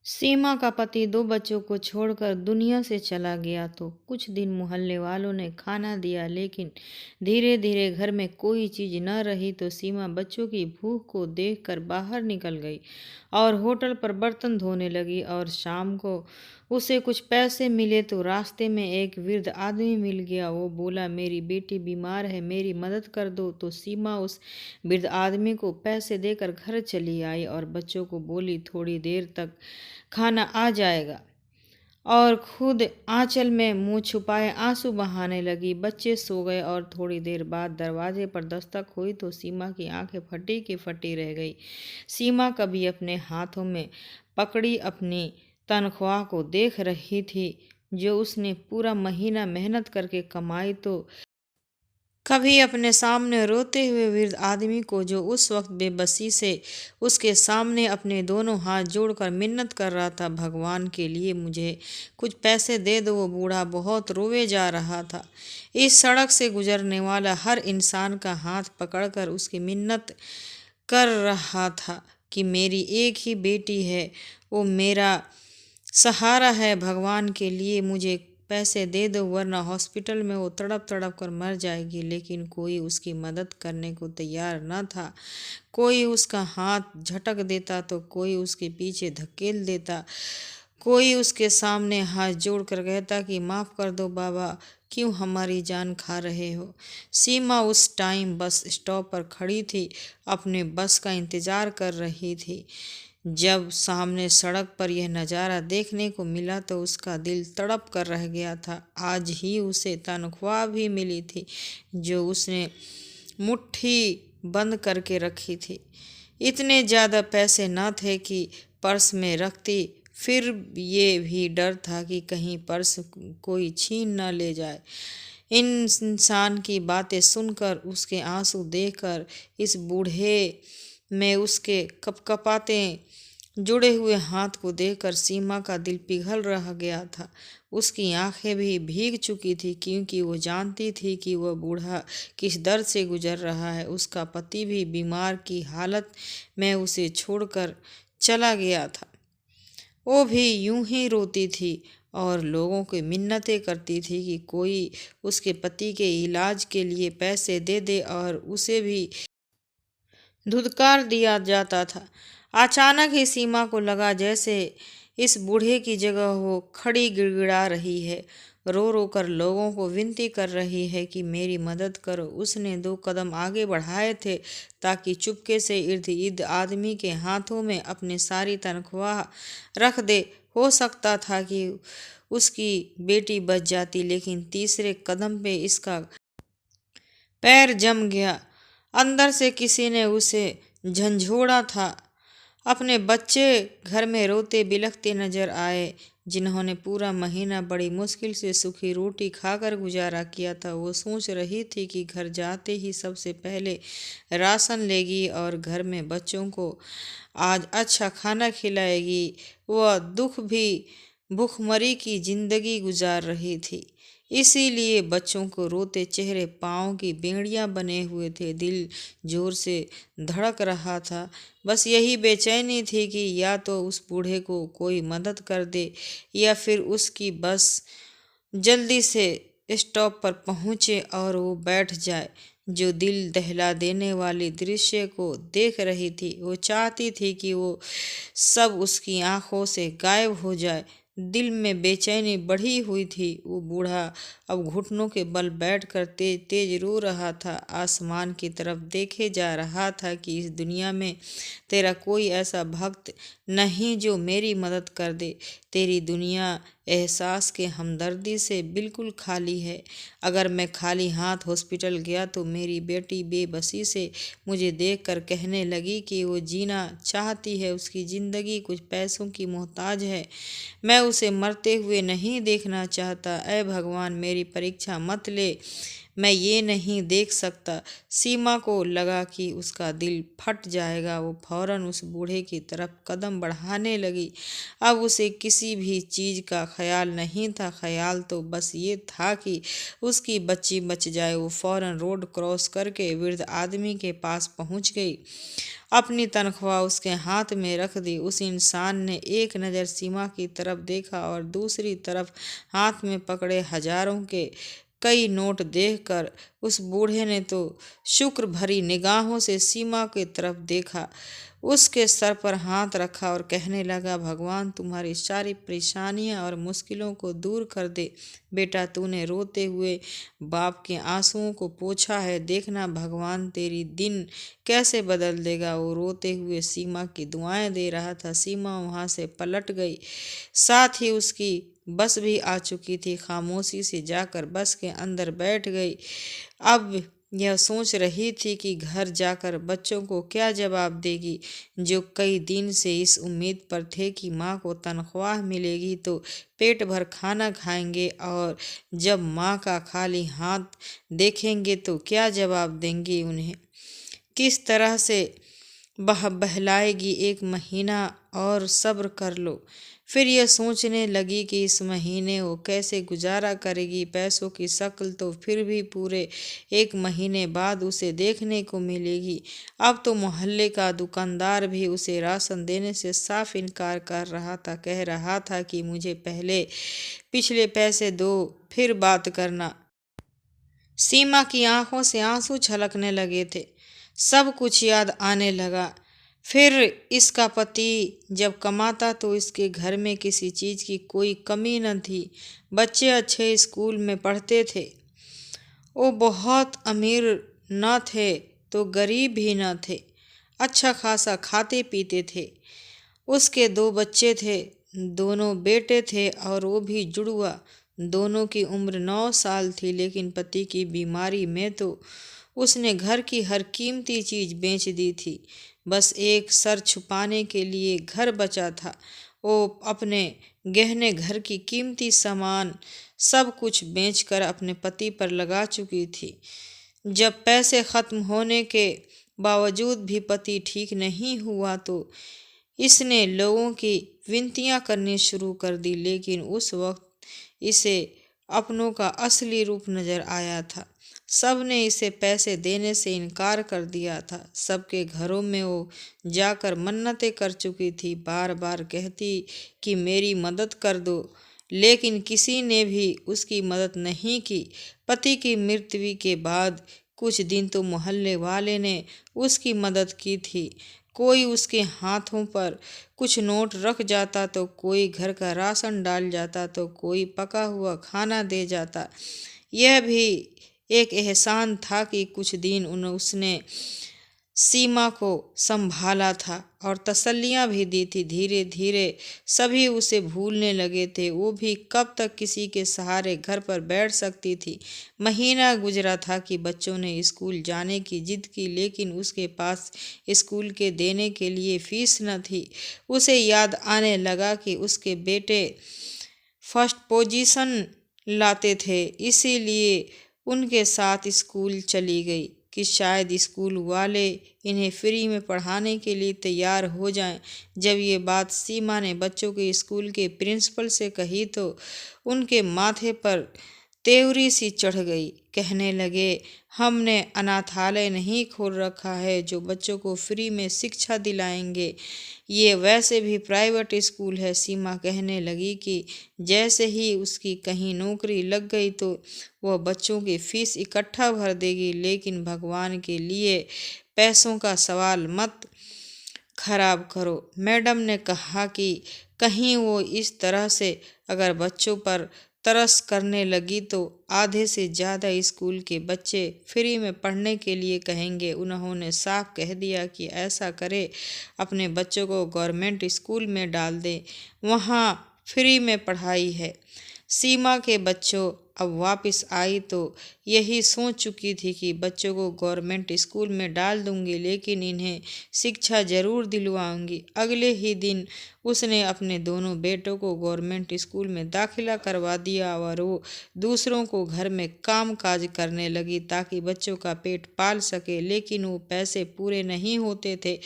सीमा का पति दो बच्चों को छोड़कर दुनिया से चला गया तो कुछ दिन मोहल्ले वालों ने खाना दिया, लेकिन धीरे धीरे घर में कोई चीज न रही तो सीमा बच्चों की भूख को देखकर बाहर निकल गई और होटल पर बर्तन धोने लगी। और शाम को उसे कुछ पैसे मिले तो रास्ते में एक वृद्ध आदमी मिल गया। वो बोला, मेरी बेटी बीमार है, मेरी मदद कर दो। तो सीमा उस वृद्ध आदमी को पैसे देकर घर चली आई और बच्चों को बोली, थोड़ी देर तक खाना आ जाएगा, और खुद आंचल में मुंह छुपाए आंसू बहाने लगी। बच्चे सो गए और थोड़ी देर बाद दरवाजे पर दस्तक हुई तो सीमा की आंखें फटी की फटी रह गई। सीमा कभी अपने हाथों में पकड़ी अपनी तनख्वाह को देख रही थी जो उसने पूरा महीना मेहनत करके कमाई, तो कभी अपने सामने रोते हुए वृद्ध आदमी को जो उस वक्त बेबसी से उसके सामने अपने दोनों हाथ जोड़कर मिन्नत कर रहा था, भगवान के लिए मुझे कुछ पैसे दे दो। वो बूढ़ा बहुत रोवे जा रहा था। इस सड़क से गुजरने वाला हर इंसान का हाथ पकड़कर उसकी मिन्नत कर रहा था कि मेरी एक ही बेटी है, वो मेरा सहारा है, भगवान के लिए मुझे पैसे दे दो वरना हॉस्पिटल में वो तड़प तड़प कर मर जाएगी। लेकिन कोई उसकी मदद करने को तैयार न था। कोई उसका हाथ झटक देता तो कोई उसके पीछे धकेल देता, कोई उसके सामने हाथ जोड़कर कहता कि माफ़ कर दो बाबा, क्यों हमारी जान खा रहे हो। सीमा उस टाइम बस स्टॉप पर खड़ी थी, अपने बस का इंतज़ार कर रही थी। जब सामने सड़क पर यह नज़ारा देखने को मिला तो उसका दिल तड़प कर रह गया था। आज ही उसे तनख्वाह भी मिली थी जो उसने मुट्ठी बंद करके रखी थी। इतने ज़्यादा पैसे न थे कि पर्स में रखती, फिर ये भी डर था कि कहीं पर्स कोई छीन न ले जाए। इन इंसान की बातें सुनकर, उसके आंसू देखकर, इस बूढ़े में उसके कपकपाते जुड़े हुए हाथ को देखकर सीमा का दिल पिघल रह गया था। उसकी आंखें भी भीग चुकी थी क्योंकि वो जानती थी कि वह बूढ़ा किस दर्द से गुजर रहा है। उसका पति भी बीमार की हालत में उसे छोड़कर चला गया था। वो भी यूं ही रोती थी और लोगों की मिन्नतें करती थी कि कोई उसके पति के इलाज के लिए पैसे दे दे, और उसे भी धुतकार दिया जाता था। अचानक ही सीमा को लगा जैसे इस बूढ़े की जगह वो खड़ी गिड़गिड़ा रही है, रो रो कर लोगों को विनती कर रही है कि मेरी मदद करो। उसने 2 कदम आगे बढ़ाए थे ताकि चुपके से इर्द गिर्द आदमी के हाथों में अपनी सारी तनख्वाह रख दे। हो सकता था कि उसकी बेटी बच जाती, लेकिन तीसरे कदम पे इसका पैर जम गया। अंदर से किसी ने उसे झंझोड़ा था। अपने बच्चे घर में रोते बिलखते नजर आए, जिन्होंने पूरा महीना बड़ी मुश्किल से सूखी रोटी खाकर गुजारा किया था। वो सोच रही थी कि घर जाते ही सबसे पहले राशन लेगी और घर में बच्चों को आज अच्छा खाना खिलाएगी। वह दुख भी भूखमरी की जिंदगी गुजार रही थी, इसीलिए बच्चों को रोते चेहरे पाँव की बेड़ियां बने हुए थे। दिल जोर से धड़क रहा था। बस यही बेचैनी थी कि या तो उस बूढ़े को कोई मदद कर दे या फिर उसकी बस जल्दी से स्टॉप पर पहुंचे और वो बैठ जाए। जो दिल दहला देने वाले दृश्य को देख रही थी, वो चाहती थी कि वो सब उसकी आंखों से गायब हो जाए। दिल में बेचैनी बढ़ी हुई थी। वो बूढ़ा अब घुटनों के बल बैठकर तेज तेज रो रहा था, आसमान की तरफ देखे जा रहा था कि इस दुनिया में तेरा कोई ऐसा भक्त नहीं जो मेरी मदद कर दे। तेरी दुनिया एहसास के हमदर्दी से बिल्कुल खाली है। अगर मैं खाली हाथ हॉस्पिटल गया तो मेरी बेटी बेबसी से मुझे देखकर कहने लगी कि वो जीना चाहती है, उसकी ज़िंदगी कुछ पैसों की मोहताज है। मैं उसे मरते हुए नहीं देखना चाहता। ऐ भगवान, मेरी परीक्षा मत ले। मैं ये नहीं देख सकता। सीमा को लगा कि उसका दिल फट जाएगा। वो फौरन उस बूढ़े की तरफ कदम बढ़ाने लगी। अब उसे किसी भी चीज़ का ख्याल नहीं था। ख्याल तो बस ये था कि उसकी बच्ची बच जाए। वो फौरन रोड क्रॉस करके वृद्ध आदमी के पास पहुंच गई। अपनी तनख्वाह उसके हाथ में रख दी। उस इंसान ने एक नज़र सीमा की तरफ देखा और दूसरी तरफ हाथ में पकड़े हजारों के कई नोट देखकर उस बूढ़े ने तो शुक्र भरी निगाहों से सीमा की तरफ देखा, उसके सर पर हाथ रखा और कहने लगा, भगवान तुम्हारी सारी परेशानियां और मुश्किलों को दूर कर दे। बेटा, तूने रोते हुए बाप के आंसुओं को पोंछा है, देखना भगवान तेरी दिन कैसे बदल देगा। वो रोते हुए सीमा की दुआएं दे रहा था। सीमा वहां से पलट गई, साथ ही उसकी बस भी आ चुकी थी। खामोशी से जाकर बस के अंदर बैठ गई। अब यह सोच रही थी कि घर जाकर बच्चों को क्या जवाब देगी, जो कई दिन से इस उम्मीद पर थे कि माँ को तनख्वाह मिलेगी तो पेट भर खाना खाएंगे, और जब माँ का खाली हाथ देखेंगे तो क्या जवाब देंगे उन्हें, किस तरह से बहलाएगी। एक महीना और सब्र कर लो। फिर यह सोचने लगी कि इस महीने वो कैसे गुजारा करेगी। पैसों की शक्ल तो फिर भी पूरे एक महीने बाद उसे देखने को मिलेगी। अब तो मोहल्ले का दुकानदार भी उसे राशन देने से साफ इनकार कर रहा था। कह रहा था कि मुझे पहले पिछले पैसे दो, फिर बात करना। सीमा की आंखों से आंसू छलकने लगे थे। सब कुछ याद आने लगा। फिर इसका पति जब कमाता तो इसके घर में किसी चीज़ की कोई कमी न थी। बच्चे अच्छे स्कूल में पढ़ते थे। वो बहुत अमीर न थे तो गरीब भी न थे। अच्छा खासा खाते पीते थे। उसके दो बच्चे थे, दोनों बेटे थे और वो भी जुड़वा। दोनों की उम्र 9 साल थी, लेकिन पति की बीमारी में तो उसने घर की हर कीमती चीज़ बेच दी थी। बस एक सर छुपाने के लिए घर बचा था। वो अपने गहने, घर की कीमती सामान सब कुछ बेचकर अपने पति पर लगा चुकी थी। जब पैसे खत्म होने के बावजूद भी पति ठीक नहीं हुआ तो इसने लोगों की विनतियां करनी शुरू कर दी, लेकिन उस वक्त इसे अपनों का असली रूप नजर आया था। सब ने इसे पैसे देने से इनकार कर दिया था। सबके घरों में वो जाकर मन्नतें कर चुकी थी, बार बार कहती कि मेरी मदद कर दो, लेकिन किसी ने भी उसकी मदद नहीं की। पति की मृत्यु के बाद कुछ दिन तो मोहल्ले वाले ने उसकी मदद की थी। कोई उसके हाथों पर कुछ नोट रख जाता तो कोई घर का राशन डाल जाता तो कोई पका हुआ खाना दे जाता। यह भी एक एहसान था कि कुछ दिन उसने सीमा को संभाला था और तसल्लियां भी दी थी। धीरे धीरे सभी उसे भूलने लगे थे। वो भी कब तक किसी के सहारे घर पर बैठ सकती थी। महीना गुजरा था कि बच्चों ने स्कूल जाने की जिद की, लेकिन उसके पास स्कूल के देने के लिए फीस न थी। उसे याद आने लगा कि उसके बेटे फर्स्ट पोजीशन लाते थे, इसीलिए उनके साथ स्कूल चली गई कि शायद स्कूल वाले इन्हें फ्री में पढ़ाने के लिए तैयार हो जाएं। जब ये बात सीमा ने बच्चों के स्कूल के प्रिंसिपल से कही तो उनके माथे पर तेवरी सी चढ़ गई। कहने लगे, हमने अनाथालय नहीं खोल रखा है जो बच्चों को फ्री में शिक्षा दिलाएंगे, ये वैसे भी प्राइवेट स्कूल है। सीमा कहने लगी कि जैसे ही उसकी कहीं नौकरी लग गई तो वह बच्चों की फीस इकट्ठा भर देगी, लेकिन भगवान के लिए पैसों का सवाल मत खराब करो। मैडम ने कहा कि कहीं वो इस तरह से अगर बच्चों पर तरस करने लगी तो आधे से ज़्यादा स्कूल के बच्चे फ्री में पढ़ने के लिए कहेंगे। उन्होंने साफ कह दिया कि ऐसा करे, अपने बच्चों को गवर्नमेंट स्कूल में डाल दे, वहाँ फ्री में पढ़ाई है। सीमा के बच्चों अब वापस आई तो यही सोच चुकी थी कि बच्चों को गवर्नमेंट स्कूल में डाल दूंगी, लेकिन इन्हें शिक्षा जरूर दिलवाऊंगी। अगले ही दिन उसने अपने दोनों बेटों को गवर्नमेंट स्कूल में दाखिला करवा दिया और वो दूसरों को घर में काम काज करने लगी ताकि बच्चों का पेट पाल सके। लेकिन वो पैसे पूरे नहीं होते थे।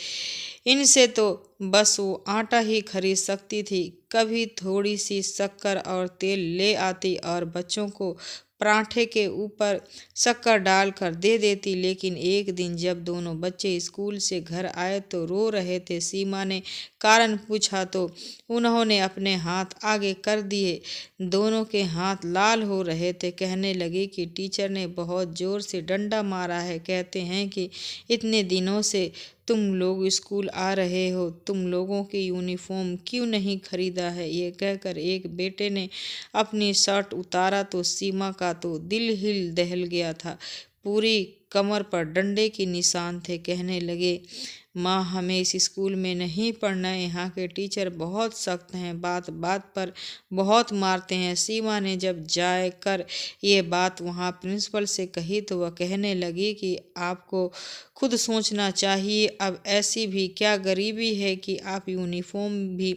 इनसे तो बस वो आटा ही खरीद सकती थी। कभी थोड़ी सी शक्कर और तेल ले आती और बच्चों को पराठे के ऊपर शक्कर डालकर दे देती। लेकिन एक दिन जब दोनों बच्चे स्कूल से घर आए तो रो रहे थे। सीमा ने कारण पूछा तो उन्होंने अपने हाथ आगे कर दिए। दोनों के हाथ लाल हो रहे थे। कहने लगी कि टीचर ने बहुत जोर से डंडा मारा है। कहते हैं कि इतने दिनों से तुम लोग स्कूल आ रहे हो, तुम लोगों की यूनिफॉर्म क्यों नहीं खरीदा है। ये कहकर एक बेटे ने अपनी शर्ट उतारा तो सीमा का तो दिल हिल दहल गया था। पूरी कमर पर डंडे के निशान थे। कहने लगे, माँ हमें इस स्कूल में नहीं पढ़ना है, यहाँ के टीचर बहुत सख्त हैं, बात बात पर बहुत मारते हैं। सीमा ने जब जाकर ये बात वहाँ प्रिंसिपल से कही तो वह कहने लगी कि आपको खुद सोचना चाहिए। अब ऐसी भी क्या गरीबी है कि आप यूनिफॉर्म भी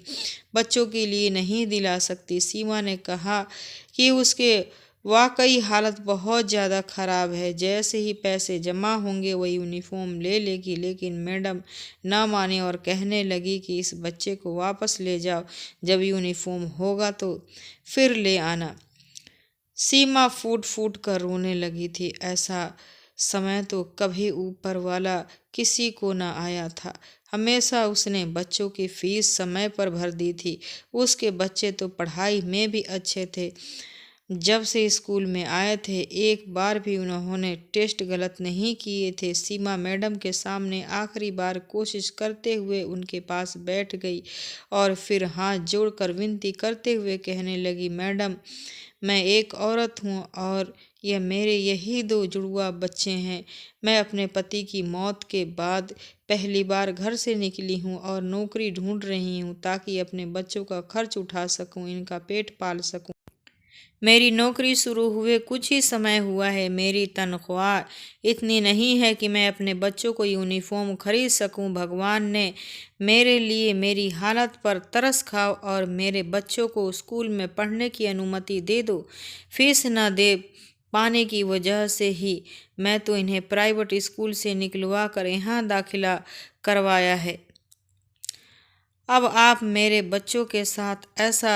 बच्चों के लिए नहीं दिला सकती। सीमा ने कहा कि उसके वाकई हालत बहुत ज़्यादा ख़राब है। जैसे ही पैसे जमा होंगे वह यूनिफॉर्म ले लेगी। लेकिन मैडम ना माने और कहने लगी कि इस बच्चे को वापस ले जाओ, जब यूनिफॉर्म होगा तो फिर ले आना। सीमा फूट फूट कर रोने लगी थी। ऐसा समय तो कभी ऊपर वाला किसी को ना आया था। हमेशा उसने बच्चों की फीस समय पर भर दी थी। उसके बच्चे तो पढ़ाई में भी अच्छे थे। जब से स्कूल में आए थे एक बार भी उन्होंने टेस्ट गलत नहीं किए थे। सीमा मैडम के सामने आखिरी बार कोशिश करते हुए उनके पास बैठ गई और फिर हाथ जोड़कर विनती करते हुए कहने लगी, मैडम मैं एक औरत हूँ और यह मेरे यही दो जुड़वा बच्चे हैं। मैं अपने पति की मौत के बाद पहली बार घर से निकली हूँ और नौकरी ढूंढ रही हूँ ताकि अपने बच्चों का खर्च उठा सकूँ, इनका पेट पाल सकूँ। मेरी नौकरी शुरू हुए कुछ ही समय हुआ है। मेरी तनख्वाह इतनी नहीं है कि मैं अपने बच्चों को यूनिफॉर्म खरीद सकूं। भगवान ने मेरे लिए मेरी हालत पर तरस खाओ और मेरे बच्चों को स्कूल में पढ़ने की अनुमति दे दो। फीस न दे पाने की वजह से ही मैं तो इन्हें प्राइवेट स्कूल से निकलवा कर यहाँ दाखिला करवाया है। अब आप मेरे बच्चों के साथ ऐसा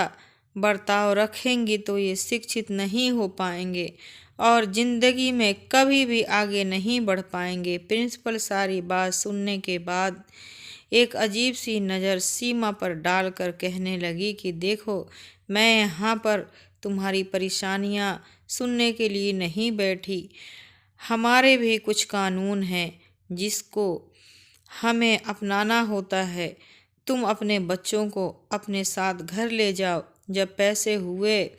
बर्ताव रखेंगी तो ये शिक्षित नहीं हो पाएंगे और ज़िंदगी में कभी भी आगे नहीं बढ़ पाएंगे। प्रिंसिपल सारी बात सुनने के बाद एक अजीब सी नज़र सीमा पर डालकर कहने लगी कि देखो, मैं यहाँ पर तुम्हारी परेशानियाँ सुनने के लिए नहीं बैठी। हमारे भी कुछ कानून हैं जिसको हमें अपनाना होता है। तुम अपने बच्चों को अपने साथ घर ले जाओ। जब पैसे हुए,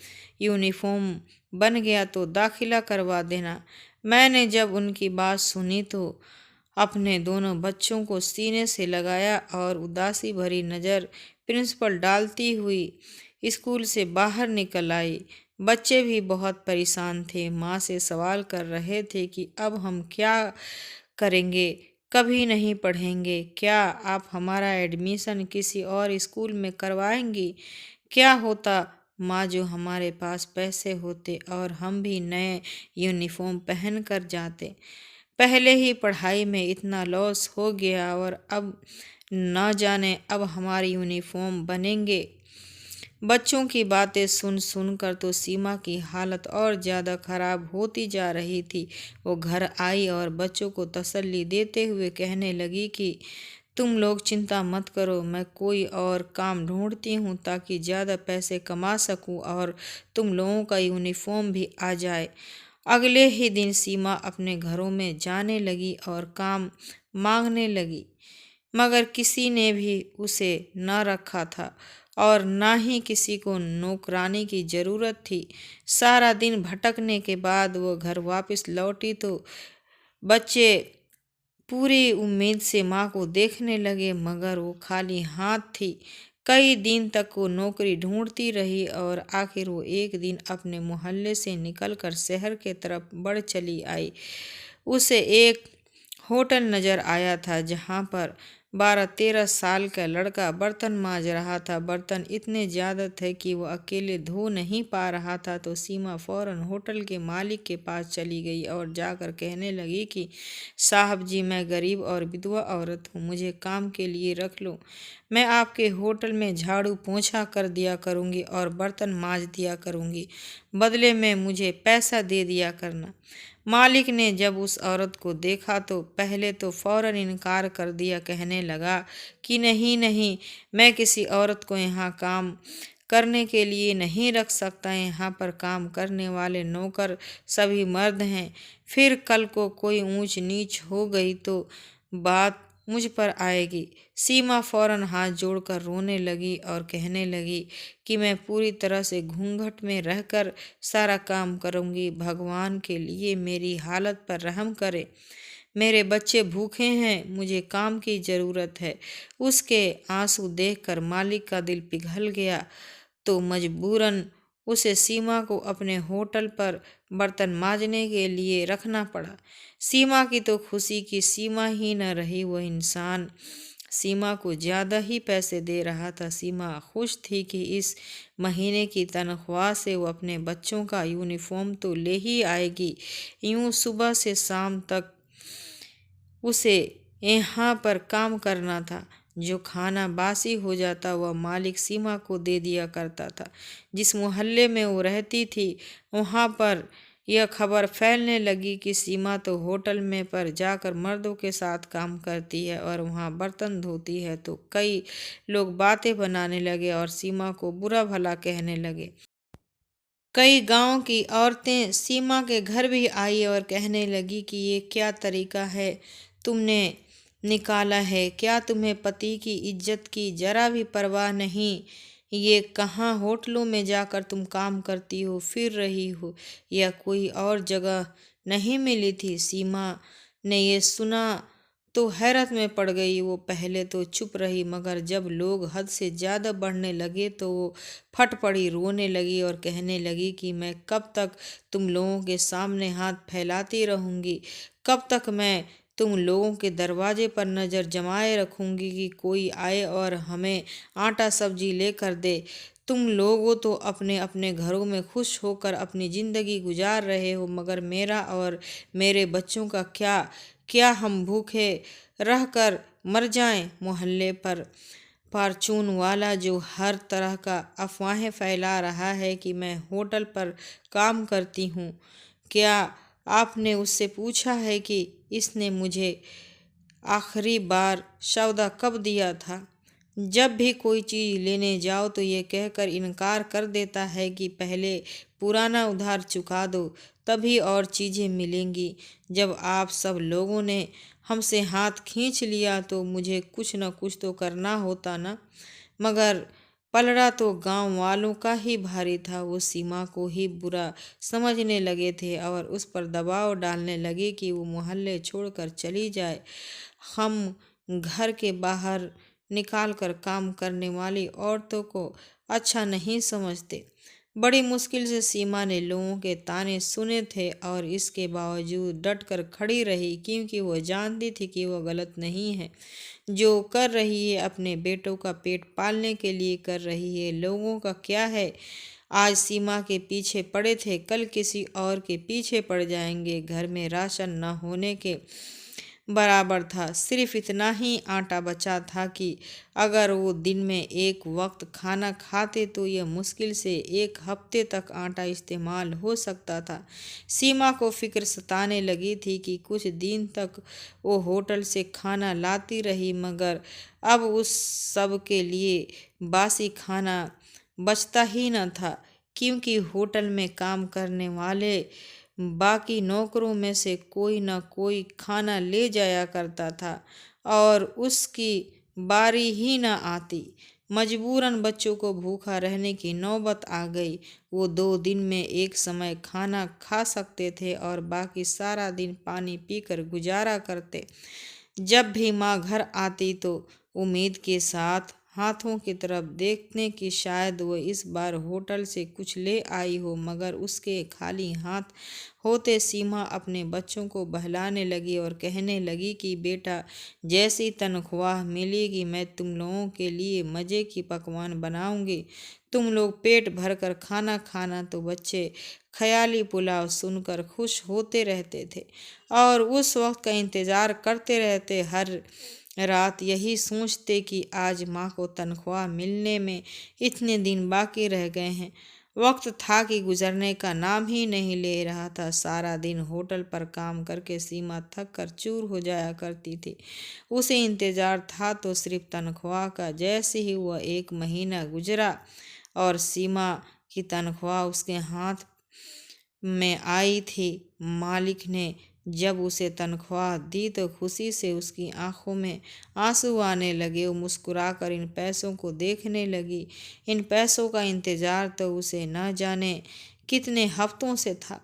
यूनिफॉर्म बन गया तो दाखिला करवा देना। मैंने जब उनकी बात सुनी तो अपने दोनों बच्चों को सीने से लगाया और उदासी भरी नज़र प्रिंसिपल डालती हुई स्कूल से बाहर निकल आई। बच्चे भी बहुत परेशान थे। माँ से सवाल कर रहे थे कि अब हम क्या करेंगे, कभी नहीं पढ़ेंगे। क्या आप हमारा एडमिशन किसी और स्कूल में करवाएंगी? क्या होता माँ जो हमारे पास पैसे होते और हम भी नए यूनिफॉर्म पहन कर जाते। पहले ही पढ़ाई में इतना लॉस हो गया और अब न जाने अब हमारी यूनिफॉर्म बनेंगे। बच्चों की बातें सुन सुनकर तो सीमा की हालत और ज़्यादा खराब होती जा रही थी। वो घर आई और बच्चों को तसल्ली देते हुए कहने लगी कि तुम लोग चिंता मत करो, मैं कोई और काम ढूंढती हूँ ताकि ज़्यादा पैसे कमा सकूँ और तुम लोगों का यूनिफॉर्म भी आ जाए। अगले ही दिन सीमा अपने घरों में जाने लगी और काम मांगने लगी, मगर किसी ने भी उसे न रखा था और ना ही किसी को नौकरानी की ज़रूरत थी। सारा दिन भटकने के बाद वो घर वापस लौटी तो बच्चे पूरी उम्मीद से माँ को देखने लगे, मगर वो खाली हाथ थी। कई दिन तक वो नौकरी ढूंढती रही और आखिर वो एक दिन अपने मोहल्ले से निकलकर शहर के तरफ बढ़ चली आई। उसे एक होटल नज़र आया था जहाँ पर 12-13 साल का लड़का बर्तन मांज रहा था। बर्तन इतने ज़्यादा थे कि वो अकेले धो नहीं पा रहा था। तो सीमा फौरन होटल के मालिक के पास चली गई और जाकर कहने लगी कि साहब जी, मैं गरीब और विधवा औरत हूँ, मुझे काम के लिए रख लो। मैं आपके होटल में झाड़ू पोंछा कर दिया करूँगी और बर्तन मांज दिया करूँगी, बदले में मुझे पैसा दे दिया करना। मालिक ने जब उस औरत को देखा तो पहले तो फौरन इनकार कर दिया, कहने लगा कि नहीं नहीं, मैं किसी औरत को यहाँ काम करने के लिए नहीं रख सकता। यहाँ पर काम करने वाले नौकर सभी मर्द हैं। फिर कल को कोई ऊंच नीच हो गई तो बात मुझ पर आएगी। सीमा फौरन हाथ जोड़कर रोने लगी और कहने लगी कि मैं पूरी तरह से घूंघट में रहकर सारा काम करूँगी। भगवान के लिए मेरी हालत पर रहम करे। मेरे बच्चे भूखे हैं, मुझे काम की ज़रूरत है। उसके आंसू देखकर मालिक का दिल पिघल गया तो मजबूरन उसे सीमा को अपने होटल पर बर्तन मांजने के लिए रखना पड़ा। सीमा की तो खुशी की सीमा ही न रही। वह इंसान सीमा को ज़्यादा ही पैसे दे रहा था। सीमा खुश थी कि इस महीने की तनख्वाह से वो अपने बच्चों का यूनिफॉर्म तो ले ही आएगी। यूँ सुबह से शाम तक उसे यहाँ पर काम करना था। जो खाना बासी हो जाता वह मालिक सीमा को दे दिया करता था। जिस मोहल्ले में वो रहती थी वहाँ पर यह खबर फैलने लगी कि सीमा तो होटल में पर जाकर मर्दों के साथ काम करती है और वहाँ बर्तन धोती है। तो कई लोग बातें बनाने लगे और सीमा को बुरा भला कहने लगे। कई गांव की औरतें सीमा के घर भी आई और कहने लगी कि ये क्या तरीका है तुमने निकाला है? क्या तुम्हें पति की इज्जत की जरा भी परवाह नहीं? ये कहाँ होटलों में जाकर तुम काम करती हो, फिर रही हो, या कोई और जगह नहीं मिली थी? सीमा ने ये सुना तो हैरत में पड़ गई। वो पहले तो चुप रही, मगर जब लोग हद से ज़्यादा बढ़ने लगे तो वो फट पड़ी, रोने लगी और कहने लगी कि मैं कब तक तुम लोगों के सामने हाथ फैलाती रहूँगी? कब तक मैं तुम लोगों के दरवाजे पर नज़र जमाए रखूँगी कि कोई आए और हमें आटा सब्जी लेकर दे? तुम लोगों तो अपने अपने घरों में खुश होकर अपनी ज़िंदगी गुजार रहे हो, मगर मेरा और मेरे बच्चों का क्या? क्या हम भूखे रहकर मर जाएं? मोहल्ले पर फार्चून वाला जो हर तरह का अफवाहें फैला रहा है कि मैं होटल पर काम करती हूँ, क्या आपने उससे पूछा है कि इसने मुझे आखिरी बार सौदा कब दिया था? जब भी कोई चीज़ लेने जाओ तो ये कहकर इनकार कर देता है कि पहले पुराना उधार चुका दो, तभी और चीज़ें मिलेंगी। जब आप सब लोगों ने हमसे हाथ खींच लिया तो मुझे कुछ न कुछ तो करना होता ना। मगर पलड़ा तो गांव वालों का ही भारी था। वो सीमा को ही बुरा समझने लगे थे और उस पर दबाव डालने लगे कि वो मोहल्ले छोड़कर चली जाए। हम घर के बाहर निकाल कर काम करने वाली औरतों को अच्छा नहीं समझते। बड़ी मुश्किल से सीमा ने लोगों के ताने सुने थे और इसके बावजूद डट कर खड़ी रही, क्योंकि वह जानती थी कि वह गलत नहीं है। जो कर रही है अपने बेटों का पेट पालने के लिए कर रही है। लोगों का क्या है? आज सीमा के पीछे पड़े थे, कल किसी और के पीछे पड़ जाएंगे। घर में राशन न होने के बराबर था। सिर्फ इतना ही आटा बचा था कि अगर वो दिन में एक वक्त खाना खाते तो यह मुश्किल से एक हफ्ते तक आटा इस्तेमाल हो सकता था। सीमा को फिक्र सताने लगी थी कि कुछ दिन तक वो होटल से खाना लाती रही, मगर अब उस सब के लिए बासी खाना बचता ही न था, क्योंकि होटल में काम करने वाले बाकी नौकरों में से कोई न कोई खाना ले जाया करता था और उसकी बारी ही न आती। मजबूरन बच्चों को भूखा रहने की नौबत आ गई। वो 2 दिन में एक समय खाना खा सकते थे और बाकी सारा दिन पानी पीकर गुजारा करते। जब भी माँ घर आती तो उम्मीद के साथ हाथों की तरफ देखने की शायद वो इस बार होटल से कुछ ले आई हो, मगर उसके खाली हाथ होते सीमा अपने बच्चों को बहलाने लगी और कहने लगी कि बेटा, जैसी तनख्वाह मिलेगी मैं तुम लोगों के लिए मज़े की पकवान बनाऊंगी। तुम लोग पेट भर कर खाना खाना। तो बच्चे ख्याली पुलाव सुनकर खुश होते रहते थे और उस वक्त का इंतज़ार करते रहते, हर रात यही सोचते कि आज माँ को तनख्वाह मिलने में इतने दिन बाकी रह गए हैं। वक्त था कि गुजरने का नाम ही नहीं ले रहा था। सारा दिन होटल पर काम करके सीमा थक कर चूर हो जाया करती थी। उसे इंतज़ार था तो सिर्फ तनख्वाह का। जैसे ही वह 1 महीना गुजरा और सीमा की तनख्वाह उसके हाथ में आई थी, मालिक ने जब उसे तनख्वाह दी तो खुशी से उसकी आंखों में आंसू आने लगे। वो मुस्कुराकर इन पैसों को देखने लगी। इन पैसों का इंतज़ार तो उसे न जाने कितने हफ्तों से था।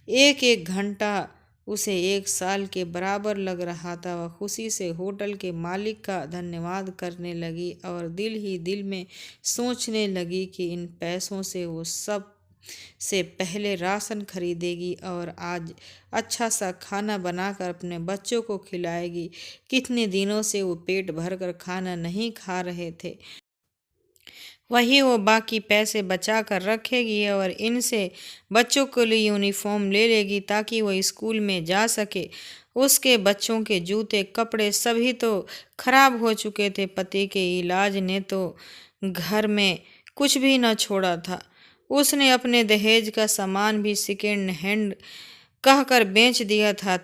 एक एक घंटा उसे 1 साल के बराबर लग रहा था। वह खुशी से होटल के मालिक का धन्यवाद करने लगी और दिल ही दिल में सोचने लगी कि इन पैसों से वो सब से पहले राशन खरीदेगी और आज अच्छा सा खाना बनाकर अपने बच्चों को खिलाएगी। कितने दिनों से वो पेट भर कर खाना नहीं खा रहे थे। वही वो बाकी पैसे बचा कर रखेगी और इनसे बच्चों के लिए यूनिफॉर्म ले लेगी ताकि वो स्कूल में जा सके। उसके बच्चों के जूते कपड़े सभी तो खराब हो चुके थे। पति के इलाज ने तो घर में कुछ भी न छोड़ा था। उसने अपने दहेज का सामान भी सेकेंड हैंड कहकर बेच दिया था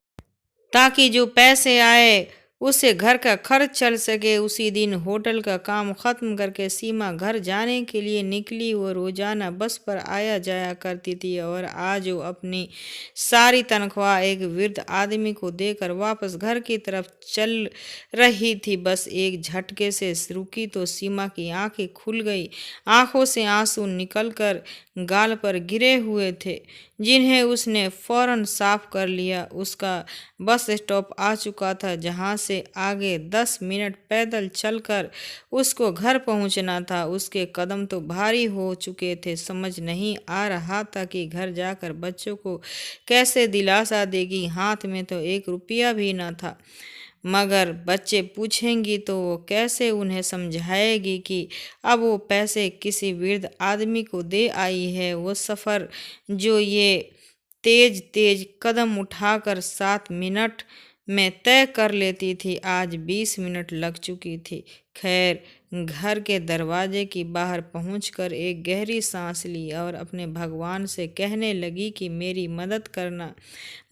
ताकि जो पैसे आए उससे घर का खर्च चल सके। उसी दिन होटल का काम खत्म करके सीमा घर जाने के लिए निकली। वो रोजाना बस पर आया जाया करती थी और आज वो अपनी सारी तनख्वाह एक वृद्ध आदमी को देकर वापस घर की तरफ चल रही थी। बस एक झटके से रुकी तो सीमा की आंखें खुल गई। आंखों से आंसू निकलकर गाल पर गिरे हुए थे, जिन्हें उसने फौरन साफ कर लिया। उसका बस स्टॉप आ चुका था, जहां से आगे 10 मिनट पैदल चलकर उसको घर पहुंचना था। उसके कदम तो भारी हो चुके थे। समझ नहीं आ रहा था कि घर जाकर बच्चों को कैसे दिलासा देगी। हाथ में तो 1 रुपया भी न था, मगर बच्चे पूछेंगी तो वो कैसे उन्हें समझाएगी कि अब वो पैसे किसी वृद्ध आदमी को दे आई है। वो सफ़र जो ये तेज तेज कदम उठाकर 7 मिनट में तय कर लेती थी, आज 20 मिनट लग चुकी थी। खैर, घर के दरवाजे की बाहर पहुंचकर एक गहरी सांस ली और अपने भगवान से कहने लगी कि मेरी मदद करना,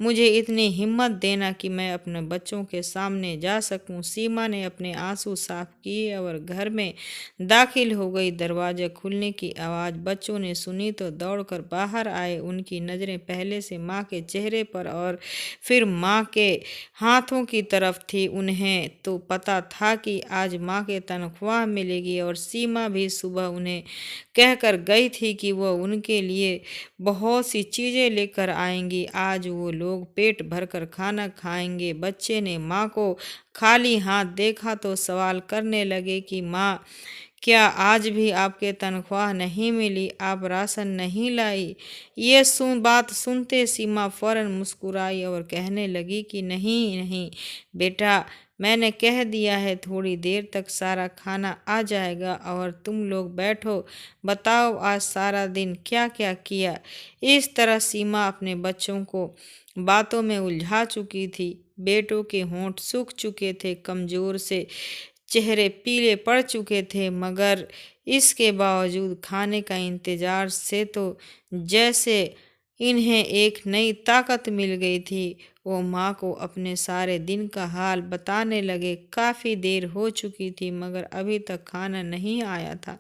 मुझे इतनी हिम्मत देना कि मैं अपने बच्चों के सामने जा सकूं। सीमा ने अपने आंसू साफ किए और घर में दाखिल हो गई। दरवाजा खुलने की आवाज़ बच्चों ने सुनी तो दौड़कर बाहर आए। उनकी नज़रें पहले से माँ के चेहरे पर और फिर माँ के हाथों की तरफ थी। उन्हें तो पता था कि आज माँ के तनख्वाह मिलेगी और सीमा भी सुबह उन्हें कहकर गई थी कि वह उनके लिए बहुत सी चीज़ें लेकर आएंगी। आज वो लोग पेट भरकर खाना खाएंगे। बच्चे ने माँ को खाली हाथ देखा तो सवाल करने लगे कि माँ, क्या आज भी आपके तनख्वाह नहीं मिली? आप राशन नहीं लाई? ये बात सुनते सीमा फौरन मुस्कुराई और कहने लगी कि नहीं नहीं बेटा, मैंने कह दिया है थोड़ी देर तक सारा खाना आ जाएगा और तुम लोग बैठो। बताओ आज सारा दिन क्या क्या किया। इस तरह सीमा अपने बच्चों को बातों में उलझा चुकी थी। बेटों के होंठ सूख चुके थे, कमजोर से चेहरे पीले पड़ चुके थे, मगर इसके बावजूद खाने का इंतजार से तो जैसे इन्हें एक नई ताकत मिल गई थी। वो माँ को अपने सारे दिन का हाल बताने लगे। काफ़ी देर हो चुकी थी मगर अभी तक खाना नहीं आया था।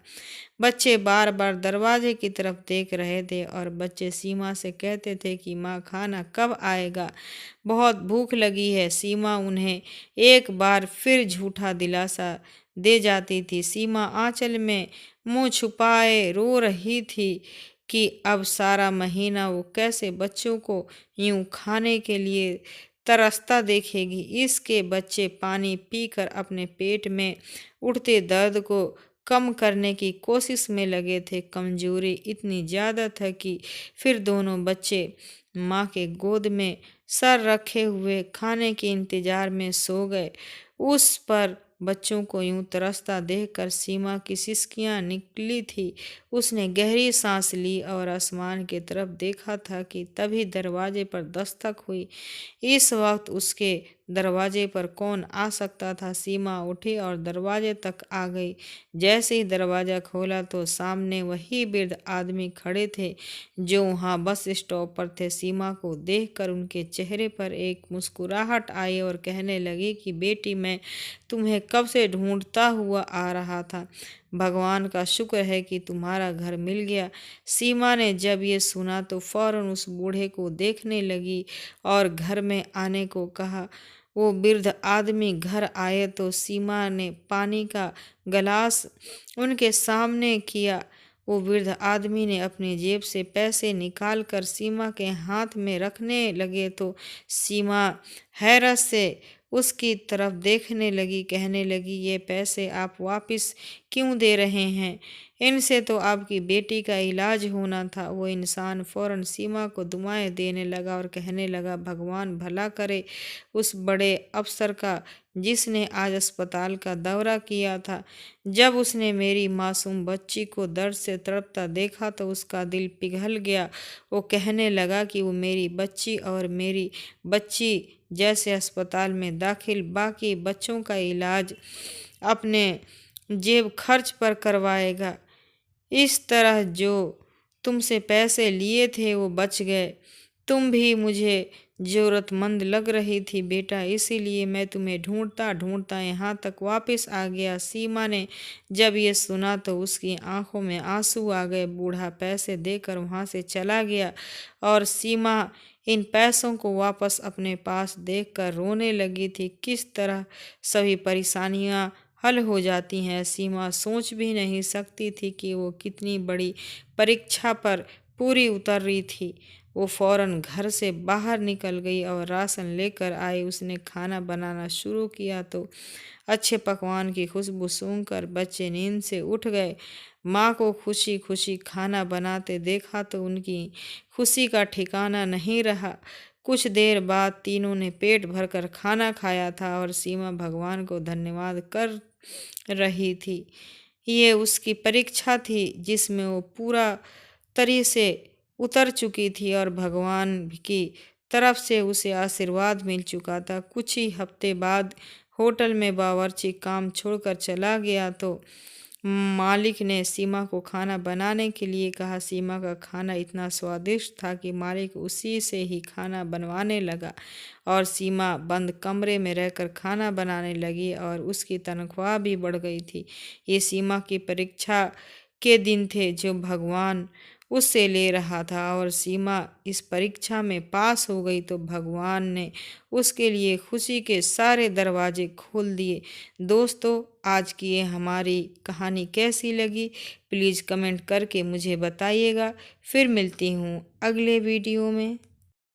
बच्चे बार बार दरवाजे की तरफ देख रहे थे और बच्चे सीमा से कहते थे कि माँ, खाना कब आएगा, बहुत भूख लगी है। सीमा उन्हें एक बार फिर झूठा दिलासा दे जाती थी। सीमा आंचल में मुंह छुपाए रो रही थी कि अब सारा महीना वो कैसे बच्चों को यूं खाने के लिए तरसता देखेगी। इसके बच्चे पानी पीकर अपने पेट में उठते दर्द को कम करने की कोशिश में लगे थे। कमजोरी इतनी ज़्यादा था कि फिर दोनों बच्चे माँ के गोद में सर रखे हुए खाने के इंतजार में सो गए। उस पर बच्चों को यूं तरसता देखकर सीमा की सिसकियां निकली थी। उसने गहरी सांस ली और आसमान की तरफ देखा था कि तभी दरवाजे पर दस्तक हुई। इस वक्त उसके दरवाजे पर कौन आ सकता था। सीमा उठी और दरवाजे तक आ गई। जैसे ही दरवाज़ा खोला तो सामने वही वृद्ध आदमी खड़े थे जो वहाँ बस स्टॉप पर थे। सीमा को देखकर उनके चेहरे पर एक मुस्कुराहट आई और कहने लगी कि बेटी, मैं तुम्हें कब से ढूंढता हुआ आ रहा था। भगवान का शुक्र है कि तुम्हारा घर मिल गया। सीमा ने जब ये सुना तो फौरन उस बूढ़े को देखने लगी और घर में आने को कहा। वो वृद्ध आदमी घर आए तो सीमा ने पानी का गिलास उनके सामने किया। वो वृद्ध आदमी ने अपनी जेब से पैसे निकालकर सीमा के हाथ में रखने लगे तो सीमा हैरत से उसकी तरफ देखने लगी, कहने लगी, ये पैसे आप वापस क्यों दे रहे हैं? इनसे तो आपकी बेटी का इलाज होना था। वो इंसान फौरन सीमा को दुआएं देने लगा और कहने लगा, भगवान भला करे उस बड़े अफसर का जिसने आज अस्पताल का दौरा किया था। जब उसने मेरी मासूम बच्ची को दर्द से तड़पता देखा तो उसका दिल पिघल गया। वो कहने लगा कि वो मेरी बच्ची और मेरी बच्ची जैसे अस्पताल में दाखिल बाकी बच्चों का इलाज अपने जेब खर्च पर करवाएगा। इस तरह जो तुमसे पैसे लिए थे वो बच गए। तुम भी मुझे ज़रूरतमंद लग रही थी बेटा, इसीलिए मैं तुम्हें ढूंढता ढूंढता यहाँ तक वापस आ गया। सीमा ने जब ये सुना तो उसकी आंखों में आंसू आ गए। बूढ़ा पैसे देकर वहाँ से चला गया और सीमा इन पैसों को वापस अपने पास देखकर रोने लगी थी। किस तरह सभी परेशानियाँ हल हो जाती हैं, सीमा सोच भी नहीं सकती थी कि वो कितनी बड़ी परीक्षा पर पूरी उतर रही थी। वो फौरन घर से बाहर निकल गई और राशन लेकर आई। उसने खाना बनाना शुरू किया तो अच्छे पकवान की खुशबू सूंघकर बच्चे नींद से उठ गए। माँ को खुशी खुशी खाना बनाते देखा तो उनकी खुशी का ठिकाना नहीं रहा। कुछ देर बाद तीनों ने पेट भरकर खाना खाया था और सीमा भगवान को धन्यवाद कर रही थी। ये उसकी परीक्षा थी जिसमें वो पूरा तरह से उतर चुकी थी और भगवान की तरफ से उसे आशीर्वाद मिल चुका था। कुछ ही हफ्ते बाद होटल में बावर्ची काम छोड़कर चला गया तो मालिक ने सीमा को खाना बनाने के लिए कहा। सीमा का खाना इतना स्वादिष्ट था कि मालिक उसी से ही खाना बनवाने लगा और सीमा बंद कमरे में रहकर खाना बनाने लगी और उसकी तनख्वाह भी बढ़ गई थी। ये सीमा की परीक्षा के दिन थे जो भगवान उससे ले रहा था और सीमा इस परीक्षा में पास हो गई तो भगवान ने उसके लिए खुशी के सारे दरवाजे खोल दिए। दोस्तों, आज की ये हमारी कहानी कैसी लगी प्लीज़ कमेंट करके मुझे बताइएगा। फिर मिलती हूँ अगले वीडियो में।